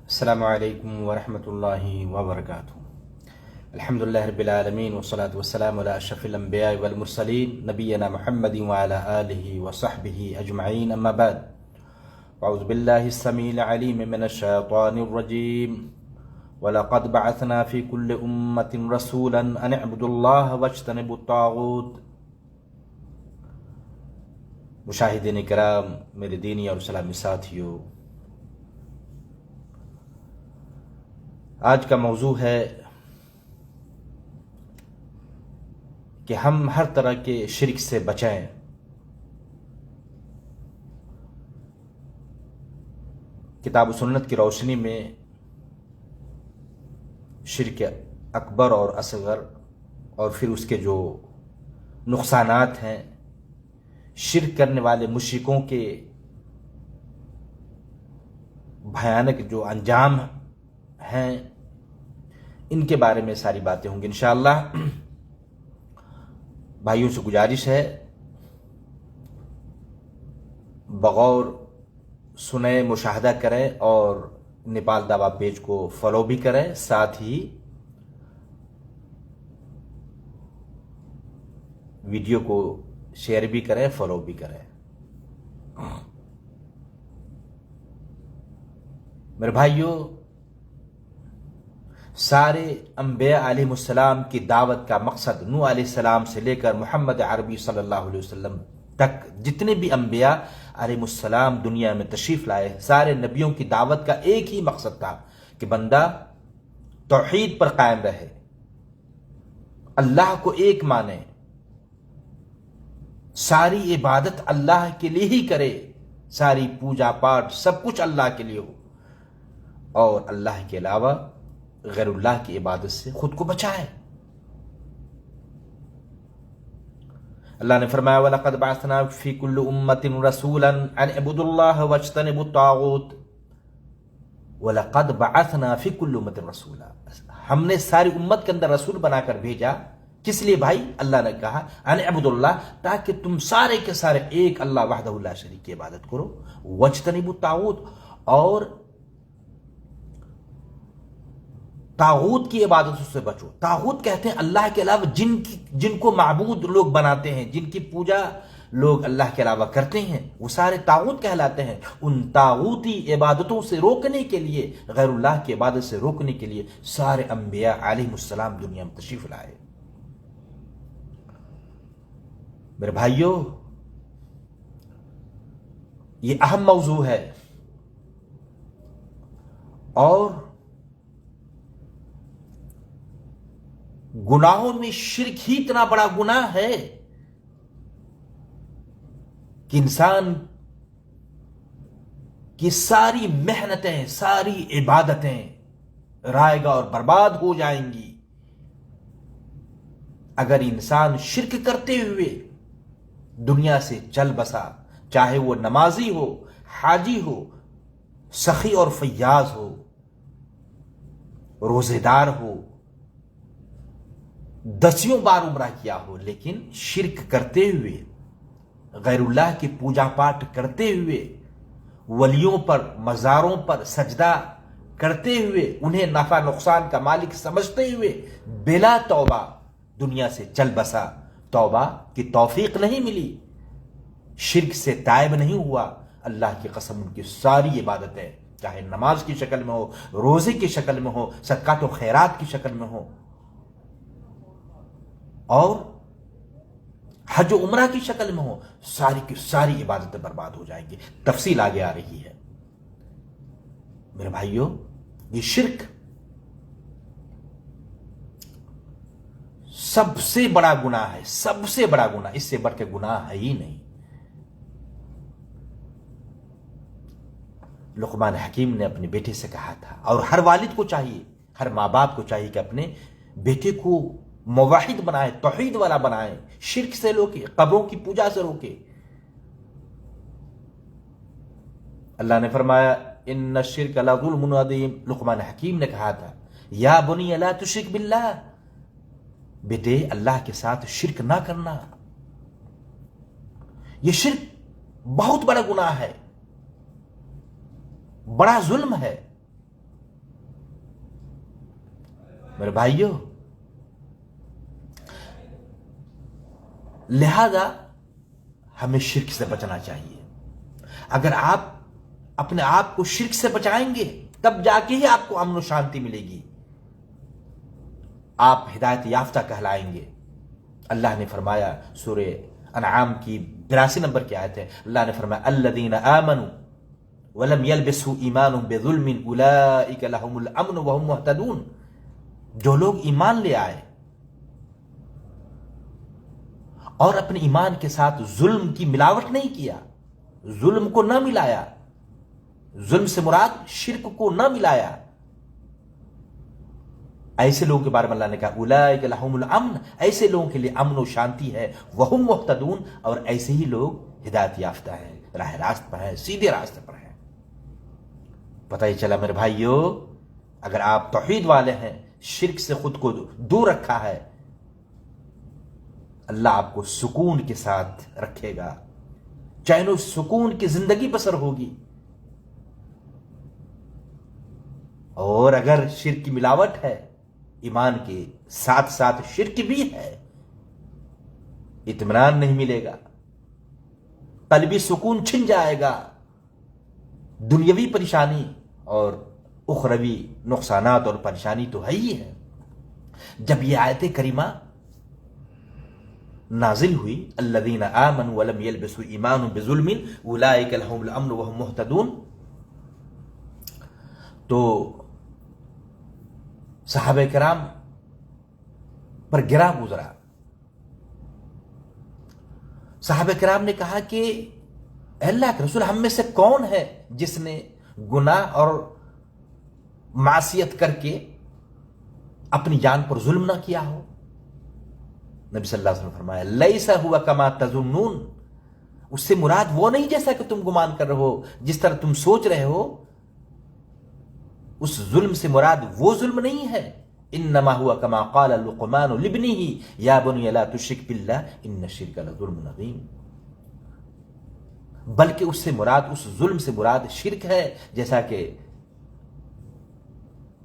السلام علیکم ورحمۃ اللہ وبرکاتہ۔ الحمدللہ رب العالمین والصلاة والسلام علی اشرف الانبیاء والمرسلین نبینا محمد وعلی آلہ وصحبہ اجمعین، اما بعد، اعوذ باللہ السمیع العلیم من الشیطان الرجیم، وَلَقَدْ بَعَثْنَا فِي كُلِّ أُمَّةٍ رَسُولًا أَنِ اعْبُدُوا اللَّهَ وَاجْتَنِبُوا الطَّاغُوتَ۔ مشاہدین کرام، میرے دینی اور اسلامی ساتھیوں، آج کا موضوع ہے کہ ہم ہر طرح کے شرک سے بچیں۔ کتاب و سنت کی روشنی میں شرک اکبر اور اصغر اور پھر اس کے جو نقصانات ہیں، شرک کرنے والے مشرکوں کے بھیانک جو انجام ہیں، ان کے بارے میں ساری باتیں ہوں گی انشاءاللہ۔ بھائیوں سے گزارش ہے، بغور سنیں، مشاہدہ کریں اور نیپال دعویٰ پیج کو فالو بھی کریں، ساتھ ہی ویڈیو کو شیئر بھی کریں، فالو بھی کریں۔ میرے بھائیوں، سارے انبیاء علیہ السلام کی دعوت کا مقصد، نوح علیہ السلام سے لے کر محمد عربی صلی اللہ علیہ وسلم تک جتنے بھی انبیاء علیہ السلام دنیا میں تشریف لائے، سارے نبیوں کی دعوت کا ایک ہی مقصد تھا کہ بندہ توحید پر قائم رہے، اللہ کو ایک مانے، ساری عبادت اللہ کے لیے ہی کرے، ساری پوجا پاٹ سب کچھ اللہ کے لیے ہو، اور اللہ کے علاوہ غیر اللہ کی عبادت سے خود کو بچائے۔ اللہ نے فرمایا وَلَقَدْ بَعَثْنَا فِي كُلِّ أُمَّةٍ رَسُولًا أَنِ اعْبُدُوا اللَّهَ وَاجْتَنِبُوا الطَّاغُوتَ۔ وَلَقَدْ بَعَثْنَا فِي كُلِّ أُمَّةٍ رَسُولًا، ہم نے ساری امت کے اندر رسول بنا کر بھیجا۔ کس لیے بھائی؟ اللہ نے کہا أَنِ اعْبُدُوا اللَّهَ، تاکہ تم سارے کے سارے ایک اللہ وحدہ لا شریک کی عبادت کرو، وَاجْتَنِبُوا الطَّاغُوتَ، اور طاغوت کی عبادتوں سے بچو۔ طاغوت کہتے ہیں اللہ کے علاوہ جن کو معبود لوگ بناتے ہیں، جن کی پوجا لوگ اللہ کے علاوہ کرتے ہیں، وہ سارے طاغوت کہلاتے ہیں۔ ان طاغوتی عبادتوں سے روکنے کے لیے، غیر اللہ کی عبادت سے روکنے کے لیے سارے انبیاء علیہ السلام دنیا میں تشریف لائے۔ میرے بھائیوں، یہ اہم موضوع ہے، اور گناہوں میں شرک ہی اتنا بڑا گناہ ہے کہ انسان کی ساری محنتیں، ساری عبادتیں رائے گا اور برباد ہو جائیں گی اگر انسان شرک کرتے ہوئے دنیا سے چل بسا، چاہے وہ نمازی ہو، حاجی ہو، سخی اور فیاض ہو، روزے دار ہو، دسیوں بار عمرہ کیا ہو، لیکن شرک کرتے ہوئے، غیر اللہ کی پوجا پاٹ کرتے ہوئے، ولیوں پر، مزاروں پر سجدہ کرتے ہوئے، انہیں نفع نقصان کا مالک سمجھتے ہوئے بلا توبہ دنیا سے چل بسا، توبہ کی توفیق نہیں ملی، شرک سے تائب نہیں ہوا، اللہ کی قسم ان کی ساری عبادتیں، چاہے نماز کی شکل میں ہو، روزے کی شکل میں ہو، صدقات و خیرات کی شکل میں ہو، اور حج و عمرہ کی شکل میں ہو، ساری کی ساری عبادتیں برباد ہو جائیں گی۔ تفصیل آگے آ رہی ہے۔ میرے بھائیوں، یہ شرک سب سے بڑا گناہ ہے، سب سے بڑا گناہ، اس سے بڑھ کے گناہ ہے ہی نہیں۔ لقمان حکیم نے اپنے بیٹے سے کہا تھا، اور ہر والد کو چاہیے، ہر ماں باپ کو چاہیے کہ اپنے بیٹے کو موحد بنائے، توحید والا بنائے، شرک سے روکے، قبروں کی پوجا سے روکے۔ اللہ نے فرمایا ان الشرک لظلم عظیم، لقمان حکیم نے کہا تھا یا بنی لا تشرک باللہ، بیٹے اللہ کے ساتھ شرک نہ کرنا۔ یہ شرک بہت بڑا گناہ ہے، بڑا ظلم ہے، میرے بھائیوں، لہذا ہمیں شرک سے بچنا چاہیے. اگر آپ اپنے آپ کو شرک سے بچائیں گے تب جا کے ہی آپ کو امن و شانتی ملے گی، آپ ہدایت یافتہ کہلائیں گے. اللہ نے فرمایا سورہ انعام کی 82 نمبر کی آیت ہے، اللہ نے فرمایا الذین آمنوا ولم يلبسوا ایمانهم بظلم اولئک لهم الامن وهم مهتدون. جو لوگ ایمان لے آئے اور اپنے ایمان کے ساتھ ظلم کی ملاوٹ نہیں کیا، ظلم کو نہ ملایا، ظلم سے مراد شرک کو نہ ملایا، ایسے لوگوں کے بارے میں اللہ نے کہا اولئک لهم الامن، ایسے لوگوں کے لیے امن و شانتی ہے، وہم مہتدون، اور ایسے ہی لوگ ہدایت یافتہ ہیں، راہ راست پر ہیں، سیدھے راستے پر ہیں. پتہ ہی چلا میرے بھائیو، اگر آپ توحید والے ہیں، شرک سے خود کو دور رکھا ہے، اللہ آپ کو سکون کے ساتھ رکھے گا، چین و سکون کی زندگی بسر ہوگی. اور اگر شرک کی ملاوٹ ہے، ایمان کے ساتھ ساتھ شرک بھی ہے، اطمینان نہیں ملے گا، قلبی سکون چھن جائے گا، دنیاوی پریشانی اور اخروی نقصانات اور پریشانی تو ہے ہی ہے. جب یہ آیت کریمہ نازل ہوئی الذین آمنوا ولم يلبسوا ایمانهم بظلم اولئک لهم الامن وهم مهتدون، تو صحابہ کرام پر گرا گزرا. صحابہ کرام نے کہا کہ اے اللہ کے رسول، ہم میں سے کون ہے جس نے گناہ اور معصیت کر کے اپنی جان پر ظلم نہ کیا ہو؟ نبی صلی اللہ علیہ وسلم نے فرمایا لیس ہوا کما تظنون، اس سے مراد وہ نہیں جیسا کہ تم گمان کر رہے ہو، جس طرح تم سوچ رہے ہو. اس ظلم سے مراد وہ ظلم نہیں ہے. انما ہوا کما قال لقمان لابنہ یا بنی لا تشرک باللہ ان الشرک لظلم عظیم، بلکہ اس سے مراد، اس ظلم سے مراد شرک ہے، جیسا کہ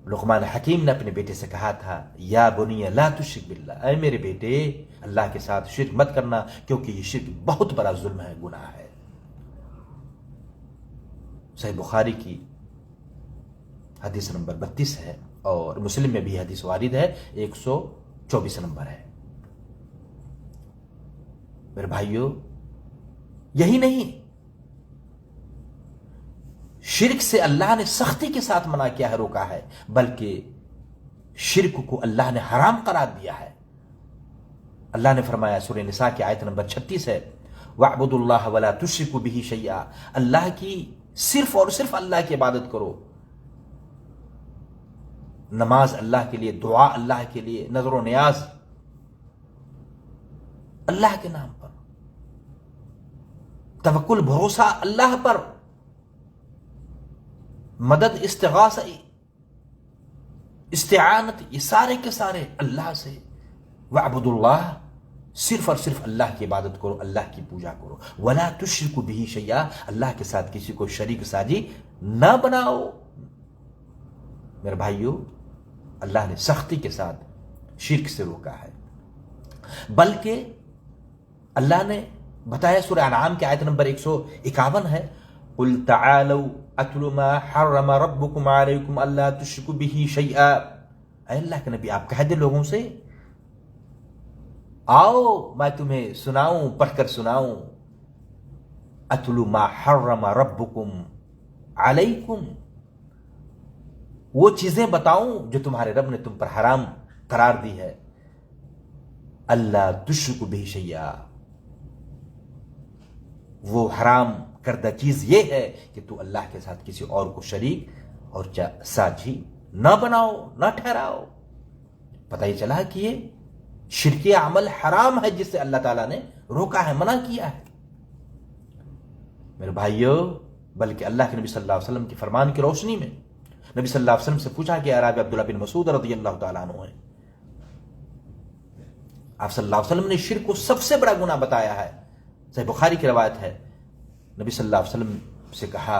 لقمان حکیم نے اپنے بیٹے سے کہا تھا یا بنی لا تشرک باللہ، اے میرے بیٹے اللہ کے ساتھ شرک مت کرنا، کیونکہ یہ شرک بہت بڑا ظلم ہے، گناہ ہے. صحیح بخاری کی حدیث نمبر 32 ہے، اور مسلم میں بھی حدیث وارد ہے 124 نمبر ہے. میرے بھائیو، یہی نہیں، شرک سے اللہ نے سختی کے ساتھ منع کیا ہے، روکا ہے، بلکہ شرک کو اللہ نے حرام قرار دیا ہے. اللہ نے فرمایا سورہ نساء کی آیت نمبر 36 ہے وَاعْبُدُوا اللَّهَ وَلَا تُشْرِكُوا بِهِ شَيْئًا، اللہ کی صرف اور صرف اللہ کی عبادت کرو. نماز اللہ کے لیے، دعا اللہ کے لیے، نظر و نیاز اللہ کے نام پر، توکل بھروسہ اللہ پر، مدد استغاثہ استعانت، یہ سارے کے سارے اللہ سے. وَاعْبُدُوا اللَّهَ، صرف اور صرف اللہ کی عبادت کرو، اللہ کی پوجا کرو. وَلَا تُشْرِكُوا بِهِ شَيْئًا، اللہ کے ساتھ کسی کو شریک ساجی نہ بناؤ. میرے بھائیو، اللہ نے سختی کے ساتھ شرک سے روکا ہے، بلکہ اللہ نے بتایا سورہ انعام کی آیت نمبر 151 ہے قُلْ تَعَالَوْا أَتْلُ مَا حَرَّمَ رَبُّكُمْ عَلَيْكُمْ أَلَّا تُشْرِكُوا بِهِ شَيْئًا. اے اللہ کے نبی، آپ کہہ دیں لوگوں سے، آؤ میں تمہیں سناؤں، پڑھ کر سناؤں، أَتْلُ مَا حَرَّمَ رَبُّكُمْ عَلَيْكُمْ، وہ چیزیں بتاؤں جو تمہارے رب نے تم پر حرام قرار دی ہے. اللہ تشرکوا بہ شیئا، وہ حرام کردہ چیز یہ ہے کہ تو اللہ کے ساتھ کسی اور کو شریک اور ساجی نہ بناؤ، نہ ٹھہراؤ. پتہ ہی چلا کہ یہ شرکی عمل حرام ہے، جس سے اللہ تعالیٰ نے روکا ہے، منع کیا ہے. میرے بھائیو، بلکہ اللہ کے نبی صلی اللہ علیہ وسلم کے فرمان کی روشنی میں نبی صلی اللہ علیہ وسلم سے پوچھا کہ عرابی عبداللہ بن مسعود رضی اللہ تعالیٰ عنہ ہیں، آپ صلی اللہ علیہ وسلم نے شرک کو سب سے بڑا گناہ بتایا ہے. صحیح بخاری کی روایت ہے، نبی صلی اللہ علیہ وسلم سے کہا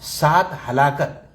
7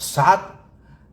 7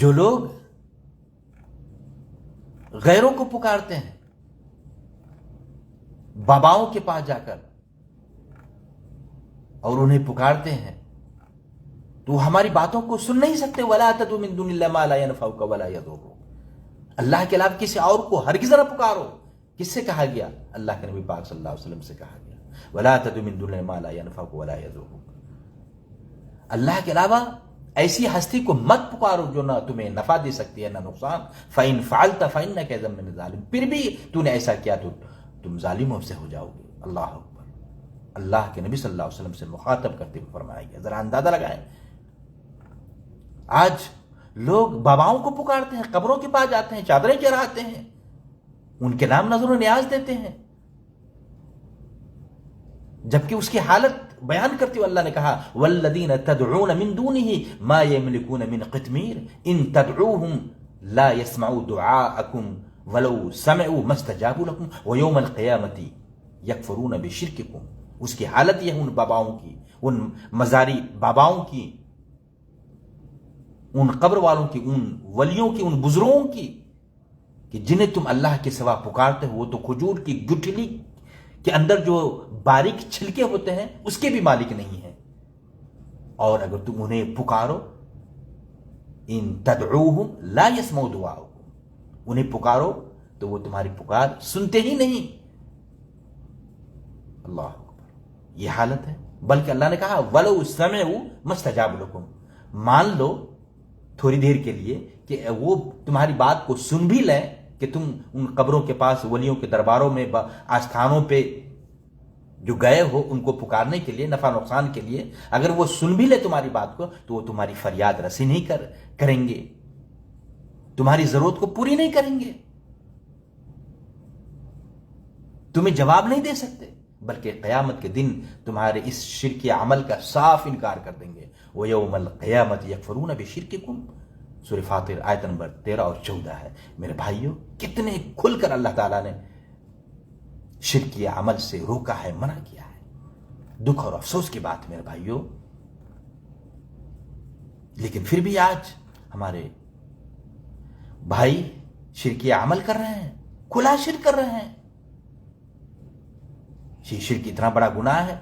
جو لوگ غیروں کو پکارتے ہیں باباؤں کے پاس جا کر اور انہیں پکارتے ہیں تو ہماری باتوں کو سن نہیں سکتے. وَلَا تَدْعُوا مِن دُونِ اللَّهِ مَا لَا يَنْفَعُكَ وَلَا يَضُرُّكَ. اللہ کے علاوہ کسی اور کو ہرگز نہ پکارو. کس سے کہا گیا؟ اللہ کے نبی پاک صلی اللہ علیہ وسلم سے کہا گیا. وَلَا تَدْعُوا مِن دُونِ اللَّهِ مَا لَا يَنْفَعُكَ وَلَا يَضُرُّكَ. اللہ کے علاوہ ایسی ہستی کو مت پکارو جو نہ تمہیں نفع دے سکتی ہے نہ نقصان. فَإِن فَعَلْتَ فَإِنَّكَ إِذًا مِنَ الظَّالِمِينَ. پھر بھی تو نے ایسا کیا تو تم ظالموں سے ہو جاؤ گے. اللہ اکبر. اللہ کے نبی صلی اللہ علیہ وسلم سے مخاطب کرتے ہوئے فرمایا گیا. ذرا اندازہ لگائیں. آج لوگ باباؤں کو پکارتے ہیں, قبروں کے پاس جاتے ہیں, چادریں چڑھاتے ہیں, ان کے نام نظر و نیاز دیتے ہیں, جبکہ اس کی حالت بیان کرتے ہوئے اللہ نے کہا والذین تدعون من دونه ما یملکون من قطمیر ان تدعوهم لا يسمعوا دعاءکم ولو سمعوا ما استجابوا لكم ویوم القیامت یکفرون بشرککم. اس کی حالت یہ ان باباؤں کی, ان مزاری باباؤں کی, ان قبر والوں کی, ان ولیوں کی, ان بزرگوں کی کہ جنہیں تم اللہ کے سوا پکارتے ہو وہ تو کھجور کی گٹھلی کے اندر جو باریک چھلکے ہوتے ہیں اس کے بھی مالک نہیں ہیں. اور اگر تم انہیں پکارو ان تدعوہم لا یسمعوا دعاءکم, انہیں پکارو تو وہ تمہاری پکار سنتے ہی نہیں. اللہ اکبر. یہ حالت ہے. بلکہ اللہ نے کہا وَلَوْ سَمِعُوا مَا اسْتَجَابُوا لَكُمْ. مان لو تھوڑی دیر کے لیے کہ وہ تمہاری بات کو سن بھی لیں کہ تم ان قبروں کے پاس ولیوں کے درباروں میں آستھانوں پہ جو گئے ہو ان کو پکارنے کے لیے نفع نقصان کے لیے, اگر وہ سن بھی لے تمہاری بات کو تو وہ تمہاری فریاد رسی نہیں کریں گے, تمہاری ضرورت کو پوری نہیں کریں گے, تمہیں جواب نہیں دے سکتے, بلکہ قیامت کے دن تمہارے اس شرکی عمل کا صاف انکار کر دیں گے. وَيَوْمَ الْقِيَامَةِ يَكْفُرُونَ بِشِرْكِكُمْ. سورہ فاطر آیت نمبر 13 اور 14 ہے. میرے بھائیوں, کتنے کھل کر اللہ تعالیٰ نے شرکی عمل سے روکا ہے, منع کیا ہے. دکھ اور افسوس کی بات میرے بھائیوں. لیکن پھر بھی آج ہمارے بھائی شرکی عمل کر رہے ہیں, کھلا شرک کر رہے ہیں. شرک اتنا بڑا گناہ ہے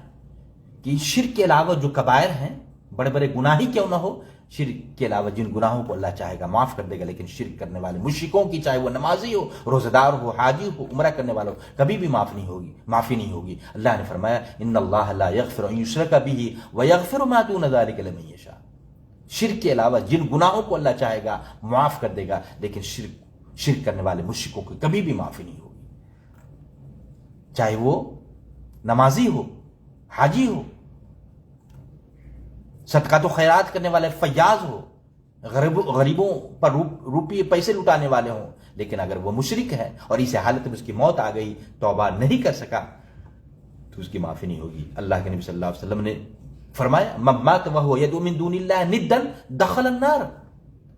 کہ شرک کے علاوہ جو کبائر ہیں, بڑے بڑے گناہ ہی کیوں نہ ہو, شرک کے علاوہ جن گناہوں کو اللہ چاہے گا معاف کر دے گا, لیکن شرک کرنے والے مشرکوں کی, چاہے وہ نمازی ہو, روزہ دار ہو, حاجی ہو, عمرہ کرنے والوں, کبھی بھی معافی نہیں ہوگی. اللہ نے فرمایا ان اللہ لا یغفر ان یشرک بہ ویغفر ما دون ذلک لمن یشاء. شرک کے علاوہ جن گناہوں کو اللہ چاہے گا معاف کر دے گا, لیکن شرک کرنے والے مشرکوں کو کبھی بھی معافی نہیں ہوگی, چاہے وہ نمازی ہو, حاجی ہو, صدقات و خیرات کرنے والے فیاض ہو, غریبوں پر روپیے پیسے لٹانے والے ہوں, لیکن اگر وہ مشرک ہے اور اس حالت میں اس کی موت آ گئی, توبہ نہیں کر سکا, تو اس کی معافی نہیں ہوگی. اللہ کے نبی صلی اللہ علیہ وسلم نے فرمایا من مات وهو يدعو من دون الله ندا دخل النار.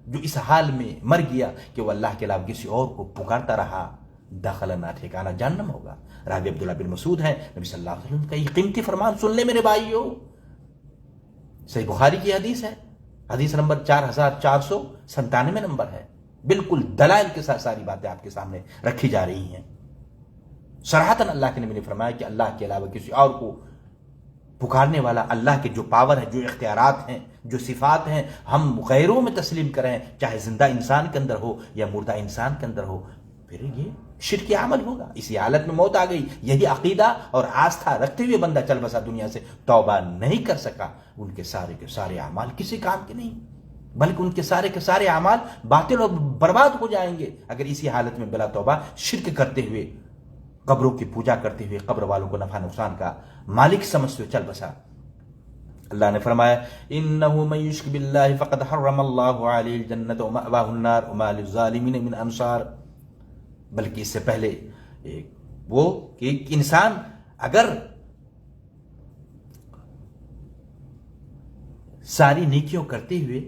جو اس حال میں مر گیا کہ وہ اللہ کے علاوہ کسی اور کو پکارتا رہا, دخل النار, ٹھکانہ جہنم ہوگا. راوی عبداللہ بن مسعود ہے, نبی صلی اللہ علیہ وسلم کا یہ قیمتی فرمان سن لے میرے بھائیو. صحیح بخاری کی حدیث ہے, حدیث نمبر 4497 نمبر ہے. بالکل دلائل کے ساتھ ساری باتیں آپ کے سامنے رکھی جا رہی ہیں. صراحتاً اللہ کے نبی نے فرمایا کہ اللہ کے علاوہ کسی اور کو پکارنے والا, اللہ کے جو پاور ہے, جو اختیارات ہیں, جو صفات ہیں, ہم غیروں میں تسلیم کریں, چاہے زندہ انسان کے اندر ہو یا مردہ انسان کے اندر ہو, پھر یہ شرک عمل ہوگا. اسی حالت میں موت آ گئی, یہی عقیدہ اور آستھا رکھتے ہوئے بندہ چل بسا دنیا سے, توبہ نہیں کر سکا, ان کے سارے اعمال کسی کام کے نہیں, بلکہ ان کے سارے اعمال باطل اور برباد ہو جائیں گے اگر اسی حالت میں بلا توبہ شرک کرتے ہوئے, قبروں کی پوجا کرتے ہوئے, قبر والوں کو نفع نقصان کا مالک سمجھتے ہوئے چل بسا. اللہ نے فرمایا انه من یشرک باللہ فقد حرم اللہ علیہ الجنۃ ومأواہ النار وما للظالمین من انصار. بلکہ اس سے پہلے وہ کہ ایک انسان اگر ساری نیکیوں کرتے ہوئے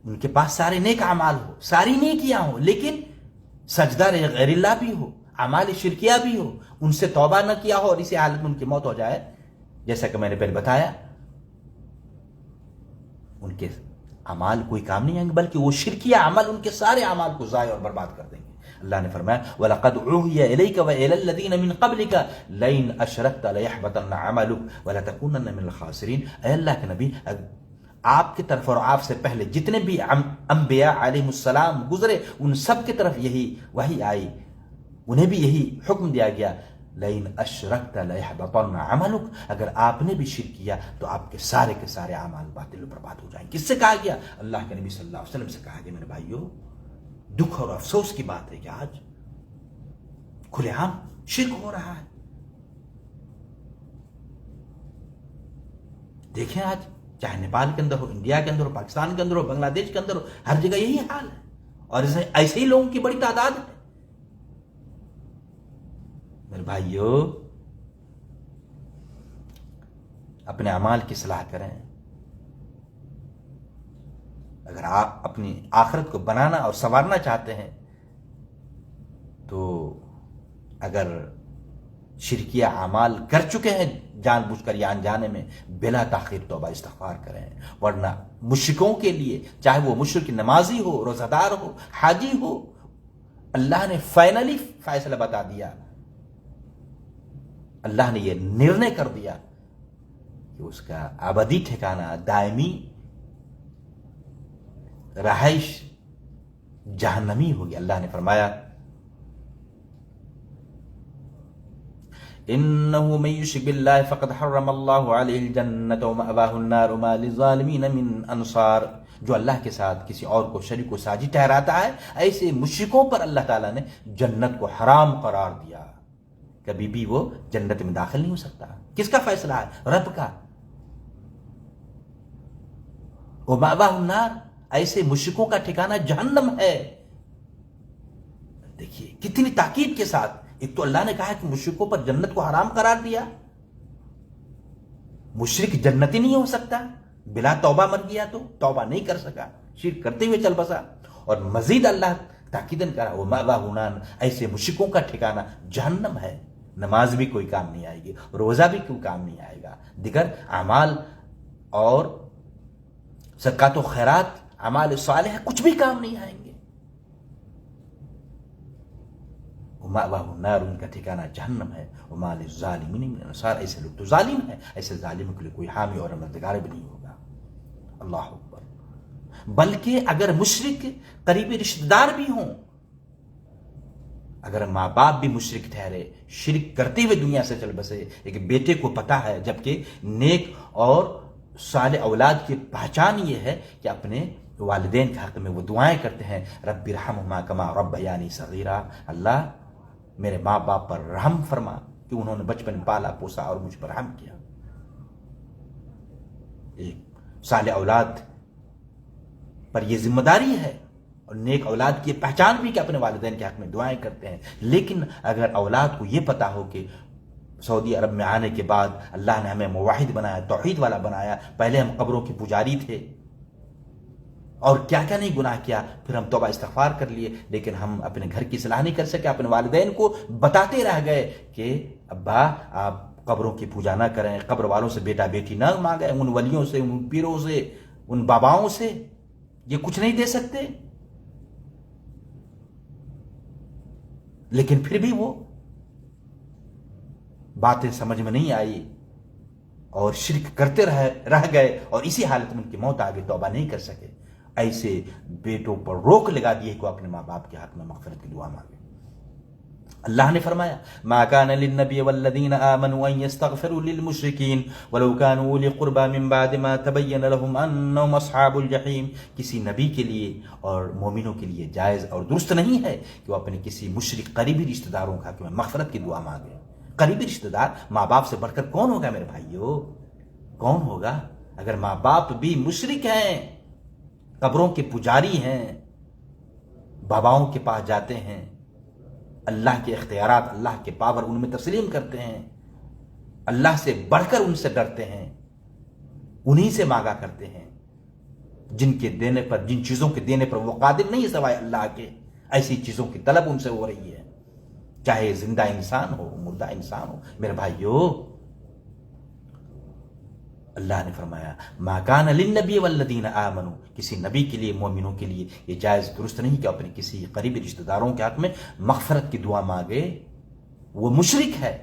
ان کے پاس سارے نیک اعمال ہو, ساری نیکیاں ہوں, لیکن سجدہ غیر اللہ بھی ہو, اعمال شرکیہ بھی ہو, ان سے توبہ نہ کیا ہو اور اسی حالت میں ان کی موت ہو جائے, جیسا کہ میں نے پہلے بتایا, ان کے اعمال کوئی کام نہیں آئیں گے، بلکہ وہ شرکیہ عمل ان کے سارے اعمال کو ضائع اور برباد کر دیں گے۔ اللہ نے فرمایا وَلَقَدْ أُوحِيَ إِلَيْكَ وَإِلَى الَّذِينَ مِن قَبْلِكَ لَئِنْ أَشْرَكْتَ لَيَحْبَطَنَّ عَمَلُكَ وَلَتَكُونَنَّ مِنَ الْخَاسِرِينَ۔ اے اللہ کے نبی، آپ کی طرف اور آپ سے پہلے جتنے بھی انبیاء علیہ السلام گزرے، ان سب کی طرف یہی وحی آئی، انہیں بھی یہی حکم دیا گیا لَئِنْ أَشْرَكْتَ لَيَحْبَطَنَّ عَمَلُكَ، اگر آپ نے بھی شرک کیا تو آپ کے سارے اعمال باطل و برباد ہو جائیں گے۔ کس سے کہا گیا؟ اللہ کے نبی صلی اللہ علیہ وسلم سے کہا گیا۔ میرے بھائیو، دکھ اور افسوس کی بات ہے کہ آج کھلے عام شرک ہو رہا ہے۔ دیکھیں آج چاہے نیپال کے اندر ہو، انڈیا کے اندر ہو، پاکستان کے اندر ہو، بنگلہ دیش کے اندر ہو، ہر جگہ یہی حال ہے، اور ایسے ہی لوگوں کی بڑی تعداد ہے۔ میرے بھائیو، اپنے اعمال کی اصلاح کریں۔ اگر آپ اپنی آخرت کو بنانا اور سنوارنا چاہتے ہیں تو اگر شرکیہ اعمال کر چکے ہیں جان بوجھ کر یا انجانے میں، بلا تاخیر توبہ استغفار کریں، ورنہ مشرکوں کے لیے، چاہے وہ مشرک نمازی ہو، روزہ دار ہو، حاجی ہو، اللہ نے فائنلی فیصلہ بتا دیا، اللہ نے یہ نرنے کر دیا کہ اس کا ابدی ٹھکانہ، دائمی رہائش جہنمی ہوگی۔ اللہ نے فرمایا انه من يشرك بالله فقد حرم الله عليه الجنة ومأواه النار وما للظالمين من انصار۔ جو اللہ کے ساتھ کسی اور کو شریک و ساجی ٹھہراتا ہے، ایسے مشرکوں پر اللہ تعالیٰ نے جنت کو حرام قرار دیا، کبھی بھی وہ جنت میں داخل نہیں ہو سکتا۔ کس کا فیصلہ ہے؟ رب کا۔ ومأواه النار، ایسے مشرکوں کا ٹھکانہ جہنم ہے۔ دیکھیے کتنی تاکید کے ساتھ، ایک تو اللہ نے کہا کہ مشرکوں پر جنت کو حرام قرار دیا، مشرک جنتی نہیں ہو سکتا، بلا توبہ مر گیا تو توبہ نہیں کر سکا، شرک کرتے ہوئے چل بسا، اور مزید اللہ تاکیداً کہا ومأواہ النار، ایسے مشرکوں کا ٹھکانہ جہنم ہے۔ نماز بھی کوئی کام نہیں آئے گی، روزہ بھی کوئی کام نہیں آئے گا، دیگر اعمال اور صدقات و خیرات، اعمال صالحہ کچھ بھی کام نہیں آئیں گے۔ ومأواہ النار، ان کا ٹھکانہ جہنم ہے۔ وما للظالمین من انصار، ایسے لوگ تو ظالم ہیں، ایسے ظالموں کے لیے کوئی حامی اور مددگار بھی نہیں ہوگا۔ اللہ اکبر۔ بلکہ اگر مشرک قریبی رشتہ دار بھی ہوں، اگر ماں باپ بھی مشرک ٹھہرے، شرک کرتے ہوئے دنیا سے چل بسے، ایک بیٹے کو پتا ہے، جبکہ نیک اور صالح اولاد کی پہچان یہ ہے کہ اپنے والدین کے حق میں وہ دعائیں کرتے ہیں، رب ارحمہما کما ربیانی صغیرا، اللہ میرے ماں باپ پر رحم فرما کہ انہوں نے بچپن پالا پوسا اور مجھ پر رحم کیا۔ ایک صالح اولاد پر یہ ذمہ داری ہے، اور نیک اولاد کی پہچان بھی کہ اپنے والدین کے حق میں دعائیں کرتے ہیں۔ لیکن اگر اولاد کو یہ پتا ہو کہ سعودی عرب میں آنے کے بعد اللہ نے ہمیں موحد بنایا، توحید والا بنایا، پہلے ہم قبروں کے پجاری تھے اور کیا کیا نہیں گناہ کیا، پھر ہم توبہ استغفار کر لیے، لیکن ہم اپنے گھر کی اصلاح نہیں کر سکے، اپنے والدین کو بتاتے رہ گئے کہ ابا آپ قبروں کی پوجا نہ کریں، قبر والوں سے بیٹا بیٹی نہ مانگیں، ان ولیوں سے، ان پیروں سے، ان باباؤں سے یہ کچھ نہیں دے سکتے، لیکن پھر بھی وہ باتیں سمجھ میں نہیں آئی اور شرک کرتے رہ گئے، اور اسی حالت میں ان کی موت آ گئی، توبہ نہیں کر سکے۔ ایسے بیٹوں پر روک لگا دیے کہ وہ اپنے ماں باپ کے حق میں مغفرت کی دعا مانگے۔ اللہ نے فرمایا ما كان للنبي والذين آمنوا أن يستغفروا للمشركين ولو كانوا أولي قربى من بعد ما تبين لهم أنهم أصحاب الجحيم۔ کسی نبی کے لیے اور مومنوں کے لیے جائز اور درست نہیں ہے کہ وہ اپنے کسی مشرک قریبی رشتہ داروں کے حق میں مغفرت کی دعا مانگے۔ قریبی رشتہ دار ماں باپ سے بڑھ کر کون ہوگا میرے بھائیو؟ کون ہوگا؟ اگر ماں باپ بھی مشرک ہیں، قبروں کے پجاری ہیں، باباؤں کے پاس جاتے ہیں، اللہ کے اختیارات، اللہ کے پاور ان میں تسلیم کرتے ہیں، اللہ سے بڑھ کر ان سے ڈرتے ہیں، انہی سے مانگا کرتے ہیں، جن کے دینے پر، جن چیزوں کے دینے پر وہ قادر نہیں سوائے اللہ کے، ایسی چیزوں کی طلب ان سے ہو رہی ہے، چاہے زندہ انسان ہو، مردہ انسان ہو۔ میرے بھائیو، اللہ نے فرمایا ما کان للنبی والذین آمنوا، کسی نبی کے لیے، مومنوں کے لیے یہ جائز درست نہیں کہ اپنے کسی قریبی رشتہ داروں کے حق میں مغفرت کی دعا مانگے، وہ مشرک ہے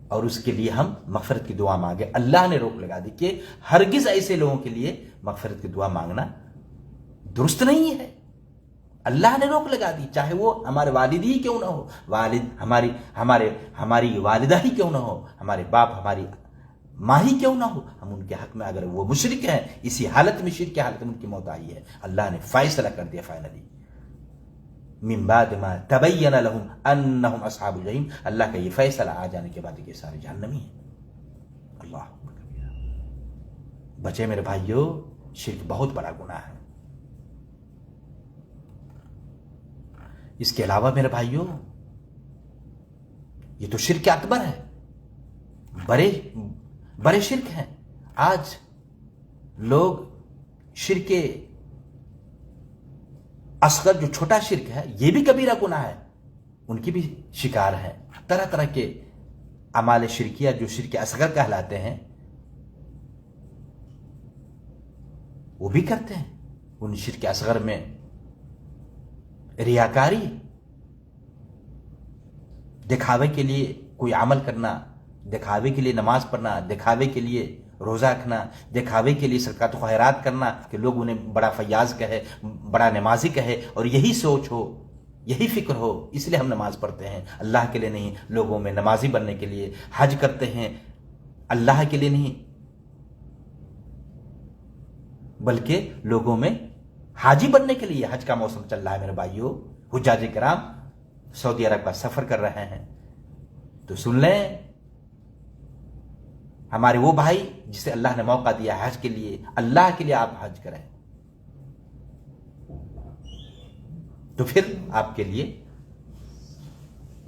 اور اس کے لیے ہم مغفرت کی دعا مانگے۔ اللہ نے روک لگا دی کہ ہرگز ایسے لوگوں کے لیے مغفرت کی دعا مانگنا درست نہیں ہے۔ اللہ نے روک لگا دی، چاہے وہ ہمارے والد ہی کیوں نہ ہو، ہماری والدہ ہی کیوں نہ ہو، ہمارے باپ، ہماری ماں ہی کیوں نہ ہو، ہم ان کے حق میں اگر وہ مشرک ہیں، اسی حالت میں، شرک کی حالت میں ان کی موت آئی ہے، اللہ نے فیصلہ کر دیا فائنلی، من بعد ما تبین لهم انہم اصحاب الجحیم، اللہ کا یہ فیصلہ آ جانے کے بعد کہ سارے جہنمی ہیں۔ اللہ بچے میرے بھائیو، شرک بہت بڑا گناہ ہے۔ اس کے علاوہ میرے بھائیو، یہ تو شرک اکبر ہے، بڑے شرک ہیں۔ آج لوگ شرک اصغر، جو چھوٹا شرک ہے، یہ بھی کبیرہ گناہ ہے، ان کی بھی شکار ہیں۔ طرح طرح کے اعمال شرکیہ جو شرک اصغر کہلاتے ہیں وہ بھی کرتے ہیں۔ ان شرک اصغر میں ریاکاری، دکھاوے کے لیے کوئی عمل کرنا، دکھاوے کے لیے نماز پڑھنا، دکھاوے کے لیے روزہ رکھنا، دکھاوے کے لیے صدقات و خیرات کرنا کہ لوگ انہیں بڑا فیاض کہے، بڑا نمازی کہے، اور یہی سوچ ہو، یہی فکر ہو، اس لیے ہم نماز پڑھتے ہیں، اللہ کے لیے نہیں۔ لوگوں میں نمازی بننے کے لیے حج کرتے ہیں، اللہ کے لیے نہیں بلکہ لوگوں میں حاجی بننے کے لیے۔ حج کا موسم چل رہا ہے میرے بھائیو، حجاج کرام سعودی عرب کا سفر کر رہے ہیں، تو سن لیں، ہمارے وہ بھائی جسے اللہ نے موقع دیا حج کے لیے، اللہ کے لیے آپ حج کریں، تو پھر آپ کے لیے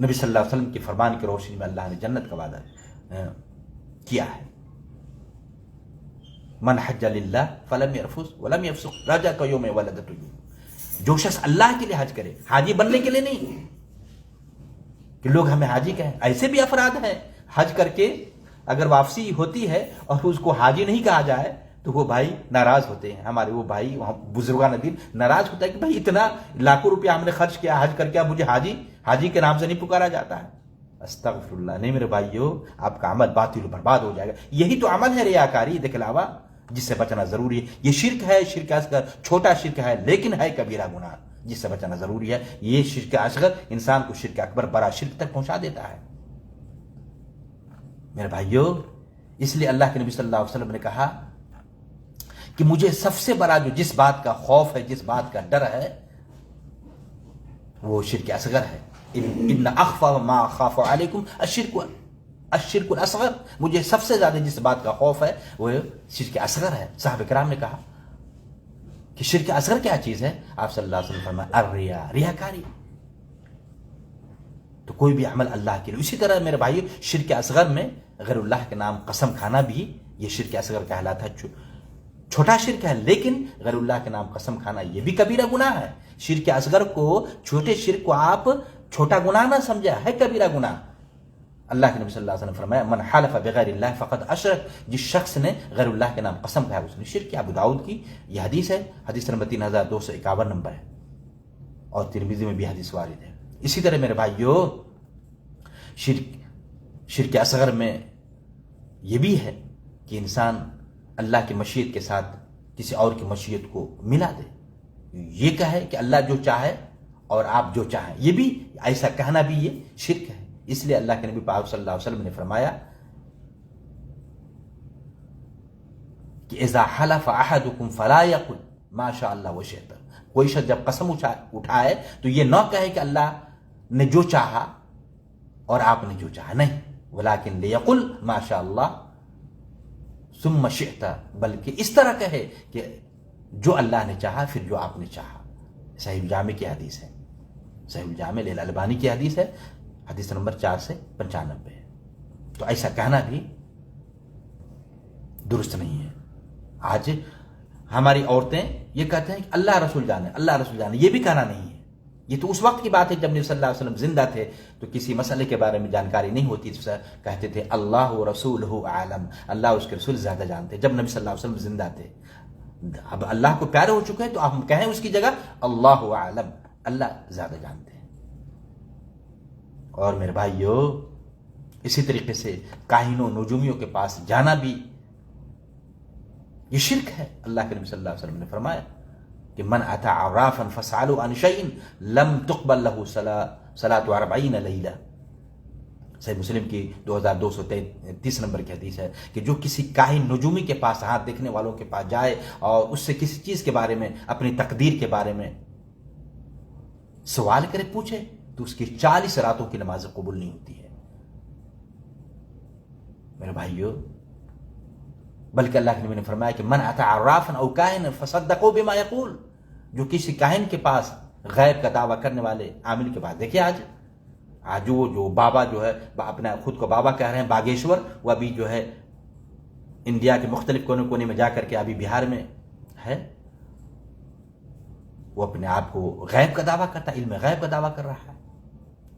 نبی صلی اللہ علیہ وسلم کے فرمان کی روشنی میں اللہ نے جنت کا وعدہ کیا ہے۔ من حج للہ فلم يرفث ولم يفسق رجع کیوم ولدتہ، جو شخص اللہ کے لیے حج کرے، حاجی بننے کے لیے نہیں کہ لوگ ہمیں حاجی کہیں۔ ایسے بھی افراد ہیں حج کر کے اگر واپسی ہوتی ہے اور اس کو حاجی نہیں کہا جائے تو وہ بھائی ناراض ہوتے ہیں۔ ہمارے وہ بھائی بزرگان دین ناراض ہوتا ہے کہ بھائی اتنا لاکھوں روپیہ ہم نے خرچ کیا حج کر کے، اب مجھے حاجی کے نام سے نہیں پکارا جاتا ہے۔ استغفر اللہ، نہیں میرے بھائیو، آپ کا عمل باطل و برباد ہو جائے گا۔ یہی تو عمل ہے ریاکاری، دکھلاوا، جس سے بچنا ضروری ہے۔ یہ شرک ہے، شرک اصغر چھوٹا شرک ہے لیکن ہے کبیرہ گناہ، جس سے بچنا ضروری ہے۔ یہ شرک اصغر انسان کو شرک اکبر، بڑا شرک تک پہنچا دیتا ہے میرے بھائیو۔ اس لیے اللہ کے نبی صلی اللہ علیہ وسلم نے کہا کہ مجھے سب سے بڑا جس بات کا خوف ہے، جس بات کا ڈر ہے، وہ شرک اصغر ہے۔ ان اخفى ما اخاف علیکم الشرک الاصغر، مجھے سب سے زیادہ جس بات کا خوف ہے وہ شرک اصغر ہے۔ صحابہ کرام نے کہا کہ شرک اصغر کیا چیز ہے؟ آپ صلی اللہ علیہ وسلم فرمایا الریا، ریاکاری، تو کوئی بھی عمل اللہ کے لیے۔ اسی طرح میرے بھائی، شرک اصغر میں غیر اللہ کے نام قسم کھانا بھی یہ شرک اصغر کہلاتا ہے، چھوٹا شرک ہے، لیکن غیر اللہ کے نام قسم کھانا یہ بھی کبیرہ گناہ ہے۔ شرک اصغر کو، چھوٹے شرک کو آپ چھوٹا گناہ نہ سمجھا، ہے کبیرہ گناہ۔ اللہ کے نبی صلی اللہ علیہ وسلم فرمایا من حلف بغیر اللہ فقد اشرک، جس شخص نے غیر اللہ کے نام قسم کھایا اس نے شرک کیا۔ ابو داؤد کی یہ حدیث ہے، حدیث نمبر 3251 نمبر ہے، اور ترمذی میں بھی حدیث وارد ہے۔ اسی طرح میرے بھائیو، شرک اصغر میں یہ بھی ہے کہ انسان اللہ کی مشیت کے ساتھ کسی اور کی مشیت کو ملا دے، یہ کہے کہ اللہ جو چاہے اور آپ جو چاہیں، یہ بھی ایسا کہنا بھی یہ شرک ہے۔ اس لیے اللہ کے نبی پاک صلی اللہ علیہ وسلم نے فرمایا کہ اذا حلف احدکم فلا یقل ما شاء اللہ وشئت، کوئی شخص جب قسم اٹھائے تو یہ نہ کہے کہ اللہ نے جو چاہا اور آپ نے جو چاہا، نہیں، ولکن لیقل ما شاء اللہ ثم شئت، بلکہ اس طرح کہے کہ جو اللہ نے چاہا پھر جو آپ نے چاہا۔ صحیح الجامع کی حدیث ہے، صحیح الجامع الالبانی کی حدیث ہے، حدیث نمبر 495 ہے۔ تو ایسا کہنا بھی درست نہیں ہے۔ آج ہماری عورتیں یہ کہتے ہیں کہ اللہ رسول جانے، اللہ رسول جانے، یہ بھی کہنا نہیں ہے، یہ تو اس وقت کی بات ہے جب نبی صلی اللہ علیہ وسلم زندہ تھے، تو کسی مسئلے کے بارے میں جانکاری نہیں ہوتی، تو کہتے تھے اللہ و رسولہ عالم، اللہ اس کے رسول زیادہ جانتے، جب نبی صلی اللہ علیہ وسلم زندہ تھے۔ اب اللہ کو پیارے ہو چکے ہیں تو ہم کہیں اس کی جگہ اللہ عالم، اللہ زیادہ جانتے ہیں۔ اور میرے بھائیو، اسی طریقے سے کاہنوں نجومیوں کے پاس جانا بھی یہ شرک ہے۔ اللہ کے نبی صلی اللہ علیہ وسلم نے فرمایا کہ من اتی عرافا فاسألوا عن شيء لم تقبل له صلاة 40 لیلہ، صحیح مسلم کی 2233 نمبر کی حدیث ہے کہ جو کسی کاہن نجومی کے پاس، ہاتھ دیکھنے والوں کے پاس جائے اور اس سے کسی چیز کے بارے میں، اپنی تقدیر کے بارے میں سوال کرے، پوچھے، تو اس کی 40 راتوں کی نماز قبول نہیں ہوتی ہے۔ میرے بھائیو، بلکہ اللہ کے نبی نے فرمایا کہ من اتی عرافا او کاہنا فصدقوا بما یقول، جو کسی کاہن کے پاس، غیب کا دعویٰ کرنے والے عامل کے پاس، دیکھیں آج وہ جو بابا جو ہے اپنا خود کو بابا کہہ رہے ہیں، باگیشور، وہ ابھی جو ہے انڈیا کے مختلف کونے کونے میں جا کر کے ابھی بہار میں ہے، وہ اپنے آپ کو غیب کا دعویٰ کرتا ہے، علم غیب کا دعویٰ کر رہا ہے۔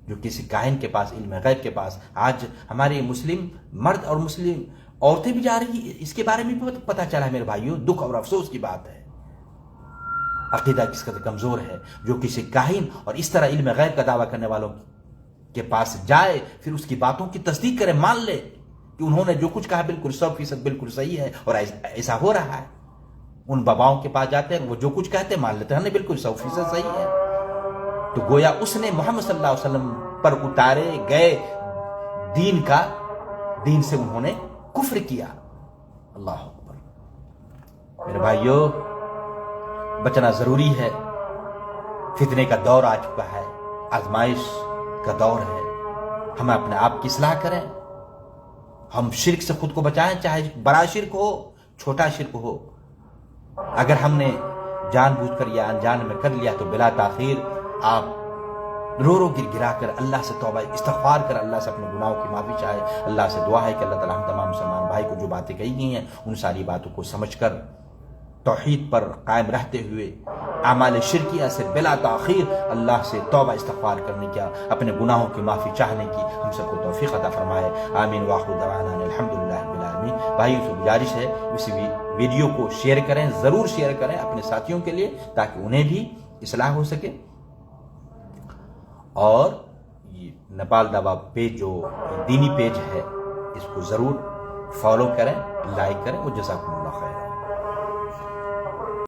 جو کسی کاہن کے پاس، علم غیب کے پاس، آج ہمارے مسلم مرد اور مسلم عورتیں بھی جا رہی ہیں، اس کے بارے میں بھی پتہ چلا ہے۔ میرے بھائیوں، دکھ اور افسوس کی بات ہے، عقیدہ کس قدر کمزور ہے، جو کسی کاہن اور اس طرح علم غیب کا دعویٰ کرنے والوں کے پاس جائے، پھر اس کی باتوں کی تصدیق کرے، مان لے کہ انہوں نے جو کچھ کہا بالکل 100% بالکل صحیح ہے اور ایسا ہو رہا ہے۔ ان باباؤں کے پاس جاتے ہیں، وہ جو کچھ کہتے ہیں مان لیتے ہیں، بالکل 100% صحیح ہے، تو گویا اس نے محمد صلی اللہ علیہ وسلم پر اتارے گئے دین سے انہوں نے کفر کیا۔ اللہ اکبر۔ میرے بھائیو، بچنا ضروری ہے، فتنے کا دور آ چکا ہے، آزمائش کا دور ہے، ہمیں اپنے آپ کی اصلاح کریں، ہم شرک سے خود کو بچائیں، چاہے بڑا شرک ہو، چھوٹا شرک ہو۔ اگر ہم نے جان بوجھ کر یا انجان میں کر لیا تو بلا تاخیر آپ رو رو گر گرا کر اللہ سے توبہ استغفار کر اللہ سے اپنے گناہوں کی معافی چاہے۔ اللہ سے دعا ہے کہ اللہ تعالیٰ ہم تمام مسلمان بھائی کو جو باتیں کہی گئی ہیں ان ساری باتوں کو سمجھ کر توحید پر قائم رہتے ہوئے اعمال شرکیہ سے بلا تاخیر اللہ سے توبہ استغفار کرنے کا، اپنے گناہوں کی معافی چاہنے کی ہم سب کو توفیق عطا فرمائے۔ آمین وآخر دعوانا الحمدللہ رب العالمین۔ بھائیوں سے گزارش ہے اس ویڈیو کو شیئر کریں، ضرور شیئر کریں اپنے ساتھیوں کے لیے تاکہ انہیں بھی اصلاح ہو سکے، اور یہ نیپال دعویٰ پیج جو دینی پیج ہے اس کو ضرور فالو کریں، لائک کریں۔ وہ جزاکم اللہ خیر۔